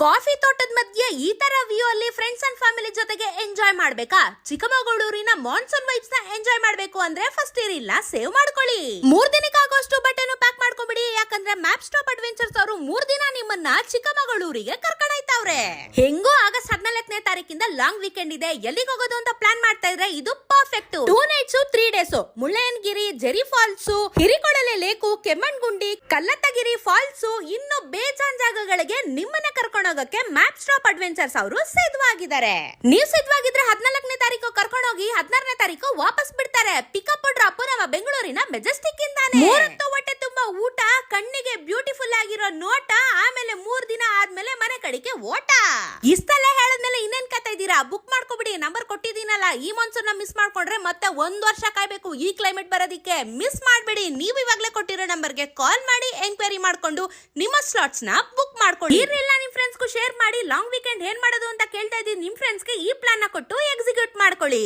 Coffee ತೋಟದ ಮಧ್ಯೆ ಈ ತರ ವ್ಯೂ ಅಲ್ಲಿ ಫ್ರೆಂಡ್ಸ್ ಅಂಡ್ ಫ್ಯಾಮಿಲಿ ಜೊತೆಗೆ ಎಂಜಾಯ್ ಮಾಡ್ಬೇಕಾ? ಚಿಕ್ಕಮಗಳೂರಿನ ಮಾನ್ಸೂನ್ ವೈಬ್ಸ್ ನ ಎಂಜಾಯ್ ಮಾಡ್ಬೇಕು ಅಂದ್ರೆ ಫಸ್ಟ್ ಇಯರ್ ಇಲ್ಲ ಸೇವ್ ಮಾಡ್ಕೊಳ್ಳಿ. 3 ದಿನಕ್ಕಾಗೋಷ್ಟು ಬಟ್ಟೆನು ಪ್ಯಾಕ್ ಮಾಡ್ಕೊಂಬಿಡಿ. ಯಾಕಂದ್ರೆ ಮ್ಯಾಪ್ ಸ್ಟಾಪ್ ಅಡ್ವೆಂಚರ್ಸ್ ಅವರು 3 ದಿನ ನಿಮ್ಮನ್ನ ಚಿಕ್ಕಮಗಳೂರಿಗೆ ಕರ್ಕೊಂಡೋಯ್ತವ್ರೆ. ಹೆಂಗೋ ಆಗಸ್ಟ್ 14ನೇ ತಾರೀಕಿಂದ ಲಾಂಗ್ ವೀಕೆಂಡ್ ಇದೆ. ಎಲ್ಲಿಗೆ ಹೋಗೋದು ಅಂತ ಪ್ಲಾನ್ ಮಾಡ್ತಾ ಇದ್ರೆ ಇದು perfect. 2 nights 3 days Mullayanagiri, Jhari falls, Hirekolale lake, Kemmangundi, Kallathigiri falls, ಇನ್ನು ಬೇಜಾನ್ ಜಾಗಗಳಿಗೆ ನಿಮ್ಮನ್ನ ಕರ್ಕೊಂಡು ಹೋಗಕ್ಕೆ ಮ್ಯಾಪ್ ಸ್ಟಾಪ್ ಅಡ್ವೆಂಚರ್ಸ್ ಅವರು ಸಿದ್ಧವಾಗಿದ್ದಾರೆ. ನೀವು ಸಿದ್ಧವಾಗಿದ್ರೆ 14ನೇ ತಾರೀಕು ಕರ್ಕೊಂಡು ಹೋಗಿ 16ನೇ ತಾರೀಕು ವಾಪಸ್ ಬಿಡ್ತಾರೆ. ಪಿಕಪ್ ಡ್ರಾಪ್ ನಮ್ಮ ಬೆಂಗಳೂರಿನ ಮೆಜೆಸ್ಟಿಕ್ ಇಂದಾನೆ. 3 ಹೊಟ್ಟೆ ತುಂಬಾ ಊಟ, ಕಣ್ಣಿಗೆ ಬ್ಯೂಟಿಫುಲ್ ಆಗಿರೋ ನೋಟ, ಆಮೇಲೆ 3 ದಿನ ಆದ್ಮೇಲೆ ಮನೆ ಕಡೆಗೆ ಓಟ. ಇಷ್ಟೆಲ್ಲ ಹೇಳದ್ಮೇಲೆ ಇನ್ನೇನ್ ಕತೆ ಇದ್ದೀರಾ? ಬುಕ್ ಮಾಡ್ಕೊಬಿಡಿ, ನಂಬರ್ ಕೊಟ್ಟಿದ್ದೀನಲ್ಲ. ಈ ಮಾನ್ಸೂನ್ ಮಿಸ್ ಮಾಡ್ಕೊಂಡ್ರೆ ಮತ್ತೆ 1 ವರ್ಷ ಕಾಯ್ಬೇಕು ಈ ಕ್ಲೈಮೇಟ್ ಬರೋದಿಕ್ಕೆ. ಮಿಸ್ ಮಾಡ್ಬೇಡಿ. ನೀವು ಇವಾಗಲೇ ಕೊಟ್ಟಿರೋ ನಂಬರ್ಗೆ ಕಾಲ್ ಮಾಡಿ ಎಂಕ್ವೈರಿ ಮಾಡ್ಕೊಂಡು ನಿಮ್ಮ ಸ್ಲಾಟ್ಸ್ ನ ಬುಕ್ ಮಾಡ್ಕೊಳ್ಳಿ. ಇರ್ಲಿಲ್ಲ ನಿಮ್ ಫ್ರೆಂಡ್ಸ್ ಶೇರ್ ಮಾಡಿ. ಲಾಂಗ್ ವೀಕೆಂಡ್ ಏನ್ ಮಾಡೋದು ಅಂತ ಕೇಳ್ತಾ ಇದ್ದೀನಿ. ನಿಮ್ ಫ್ರೆಂಡ್ಸ್ಗೆ ಈ ಪ್ಲಾನ್ ನ ಕೊಟ್ಟು ಎಕ್ಸಿಕ್ಯೂಟ್ ಮಾಡ್ಕೊಳ್ಳಿ.